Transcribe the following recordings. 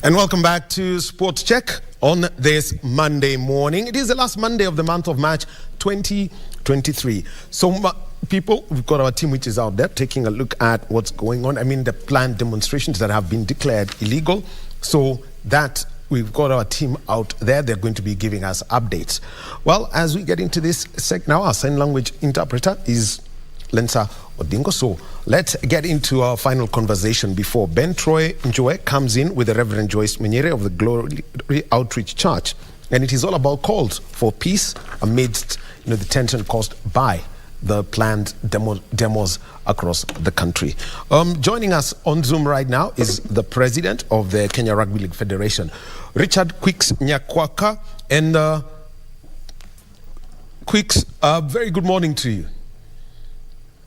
And welcome back to Sports Check on this Monday morning. It is the last Monday of the month of March 2023. So people, we've got our team which is out there taking a look at what's going on. I mean, the planned demonstrations that have been declared illegal. So that we've got our team out there. They're going to be giving us updates. Well, as we get into this now, our sign language interpreter is Lensa Odingo. So let's get into our final conversation before Ben Troy Njoe comes in with the Reverend Joyce Menyere of the Glory Outreach Church. And it is all about calls for peace amidst the tension caused by the planned demos across the country. Joining us on Zoom right now is the president of the Kenya Rugby League Federation, Richard Quicks Nyakwaka. And Quicks, very good morning to you.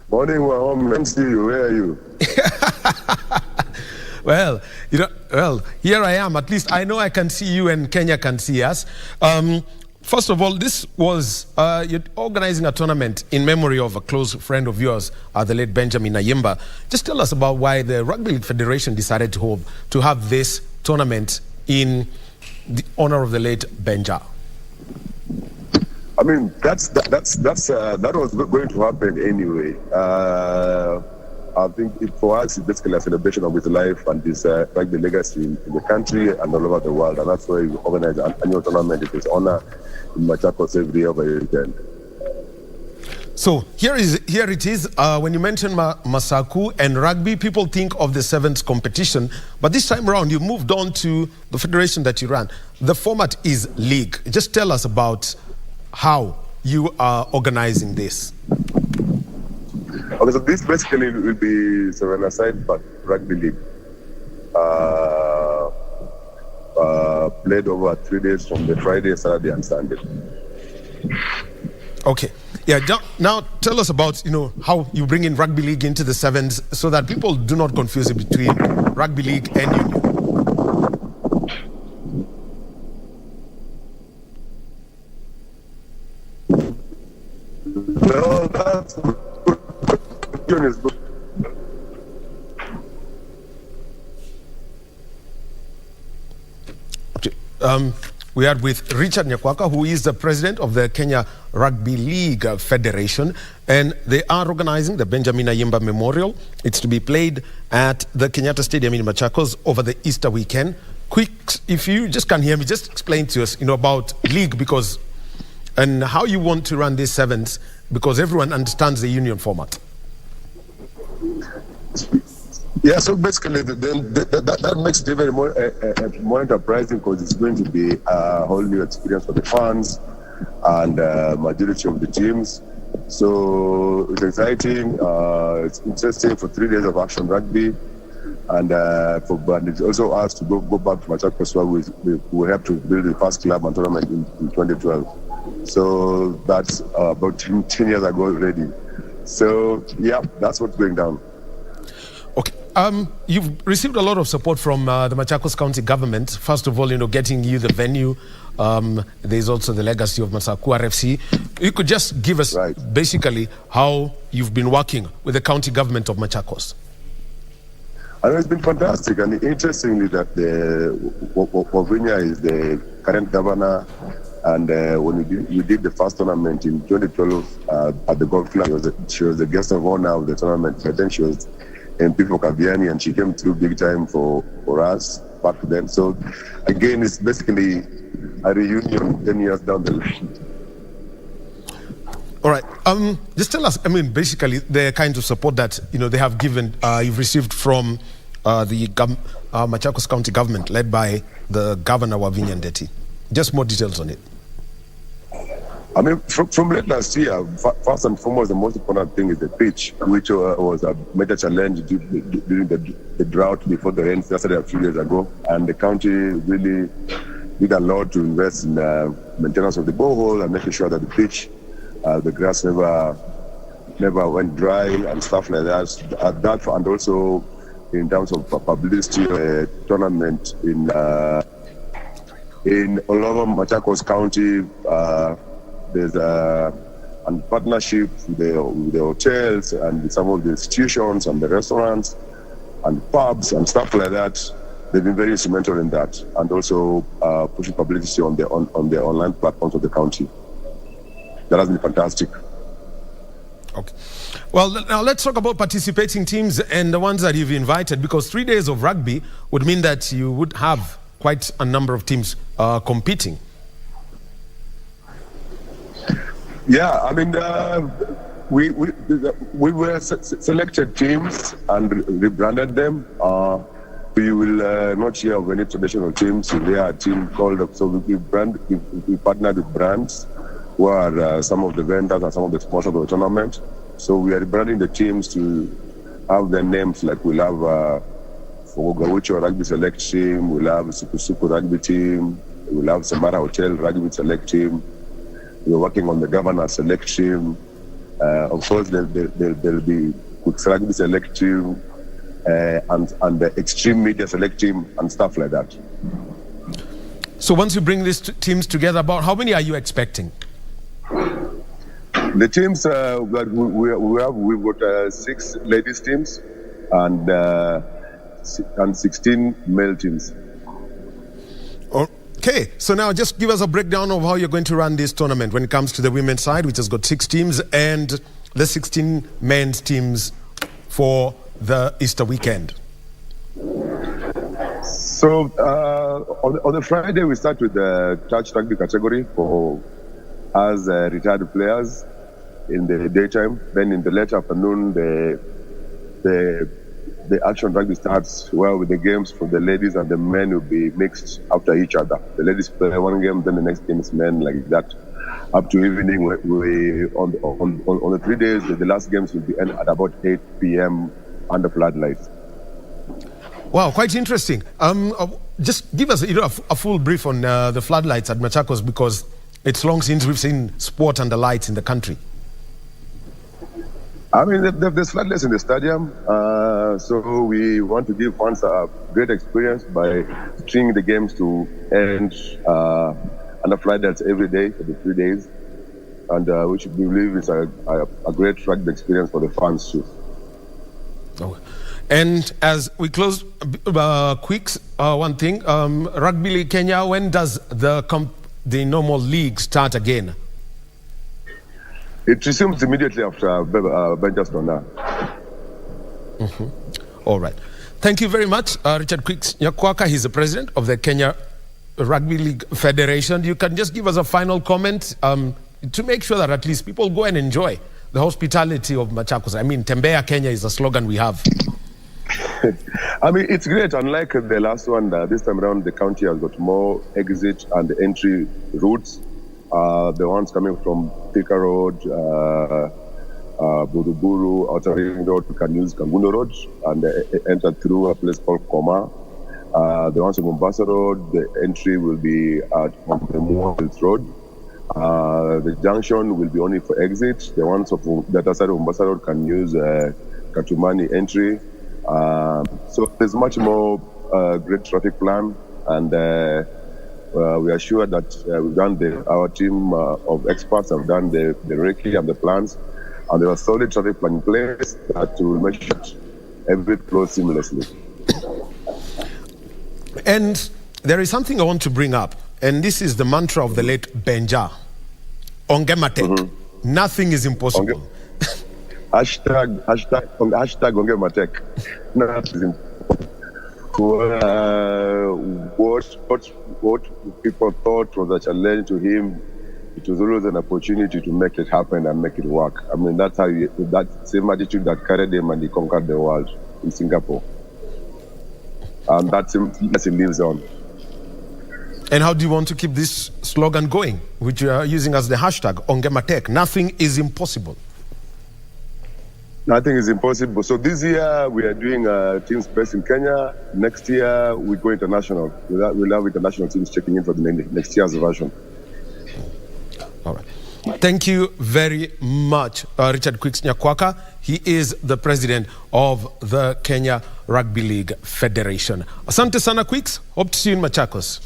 Morning, Wahom. Nice to see you. Where are you? Well, here I am. At least I know I can see you and Kenya can see us. First of all, this was you're organizing a tournament in memory of a close friend of yours, the late Benjamin Ayimba. Just tell us about why the Rugby League Federation decided to have this tournament in the honor of the late Benja. I mean, that was going to happen anyway. I think for us, it's basically a celebration of his life and his rugby legacy in the country and all over the world. And that's why we organize an annual tournament in his honor in Machakos every year over weekend. So here it is. When you mention Masaku and rugby, people think of the sevens competition. But this time around, you moved on to the federation that you ran. The format is league. Just tell us about how you are organizing this. Okay, so this basically will be seven-a-side but rugby league. Played over 3 days from the Friday, Saturday, and Sunday. Okay. Yeah. Now tell us about how you bring in rugby league into the sevens so that people do not confuse it between rugby league and union. No, that's good. Is good. We are with Richard Nyakwaka, who is the president of the Kenya Rugby League Federation, and they are organizing the Benjamin Ayimba Memorial. It's to be played at the Kenyatta Stadium in Machakos over the Easter weekend. Quick, if you just can't hear me, just explain to us, about league and how you want to run these sevens, because everyone understands the union format. Yeah, so basically that makes it even more enterprising because it's going to be a whole new experience for the fans and majority of the teams. So it's exciting. It's interesting for 3 days of action rugby, and it also us to go back to Machakos where we have to build the first club and tournament in 2012. So that's about 10 years ago already. So yeah, that's what's going down. Okay. You've received a lot of support from the Machakos County government. First of all, getting you the venue. There's also the legacy of Masaku RFC. You could just give us basically how you've been working with the county government of Machakos. I know it's been fantastic, and interestingly that Wavinya is the current governor. And when we did the first tournament in 2012 at the golf club, she was the guest of honor of the tournament. I think she was MP for Kaviani, and she came through big time for us back then. So again, it's basically a reunion 10 years down the line. All right. Just tell us, basically the kinds of support that they have given, you've received from the Machakos County government led by the Governor Wavinya Ndeti. Just more details on it. From late last year, first and foremost, the most important thing is the pitch, which was a major challenge during the drought before the rain started a few years ago. And the county really did a lot to invest in maintenance of the borehole and making sure that the pitch, the grass never went dry and stuff like that. And also in terms of publicity, tournament in all over Machakos County. There's a partnership with the hotels and some of the institutions and the restaurants and pubs and stuff like that. they've been very instrumental in that, and also pushing publicity on the online platforms of the county. That has been fantastic. Okay. Well, now let's talk about participating teams and the ones that you've invited, because 3 days of rugby would mean that you would have quite a number of teams competing. Yeah, I mean, we were selected teams and rebranded them. We will not hear of any traditional teams. They are a team called, so we partnered with brands who are some of the vendors and some of the sponsors of the tournament. So we are rebranding the teams to have their names, like we'll have for Gaucho Rugby Select Team, we'll have Suku Rugby Team, we'll have Samara Hotel Rugby Select Team. We're working on the Governor Select Team. Of course, there'll be Quicks Rugby Select Team and the Extreme Media Select Team and stuff like that. So once you bring these teams together, about how many are you expecting? The teams that we've got 6 ladies teams and 16 male teams. Okay, so now just give us a breakdown of how you're going to run this tournament when it comes to the women's side, which has got 6 teams, and the 16 men's teams for the Easter weekend. So on the Friday, we start with the touch rugby category for us retired players in the daytime. Then in the late afternoon, the action rugby starts well with the games for the ladies, and the men will be mixed after each other. The ladies play one game, then the next game is men, like that. Up to evening, on the 3 days, the last games will be end at about 8 p.m. under floodlights. Wow, quite interesting. Just give us a full brief on the floodlights at Machakos, because it's long since we've seen sport under lights in the country. I mean, there's floodlights in the stadium, so we want to give fans a great experience by stringing the games to end under floodlights every day for the 3 days, and which we believe is a great rugby experience for the fans too. Oh. And as we close, Quicks, one thing, Rugby League Kenya, when does the normal league start again? It resumes immediately after Benjamin. All right. Thank you very much, Richard Quicks Nyakwaka. He's the president of the Kenya Rugby League Federation. You can just give us a final comment to make sure that at least people go and enjoy the hospitality of Machakos. I mean, Tembea Kenya is a slogan we have. I mean, it's great. Unlike the last one, this time around, the county has got more exit and entry routes. The ones coming from Thika Road, Buruburu, Outer Ring Road, you can use Kangundo Road and enter through a place called Koma. The ones from Mombasa Road, the entry will be at Mombasa Road. The junction will be only for exit. The ones of the other side of Mombasa Road can use Katumani entry. So there's much more great traffic plan, and we are sure that we've done our team of experts have done the recce and the plans, and there are solid traffic plan in place that will make sure everything flows seamlessly. And there is something I want to bring up, and this is the mantra of the late Benja. Ongematek. Nothing is impossible. Hashtag Ongematek. What people thought was a challenge to him, it was always an opportunity to make it happen and make it work. I mean, that's how that same attitude that carried him and he conquered the world in Singapore. And that's he lives on. And how do you want to keep this slogan going, which you are using as the hashtag Ongematek? Nothing is impossible. Nothing is impossible. So this year we are doing teams based in Kenya. Next year we go international. We'll have international teams checking in for the next year's version. All right. Thank you very much, Richard Quicks Nyakwaka. He is the president of the Kenya Rugby League Federation. Asante sana Quicks. Hope to see you in Machakos.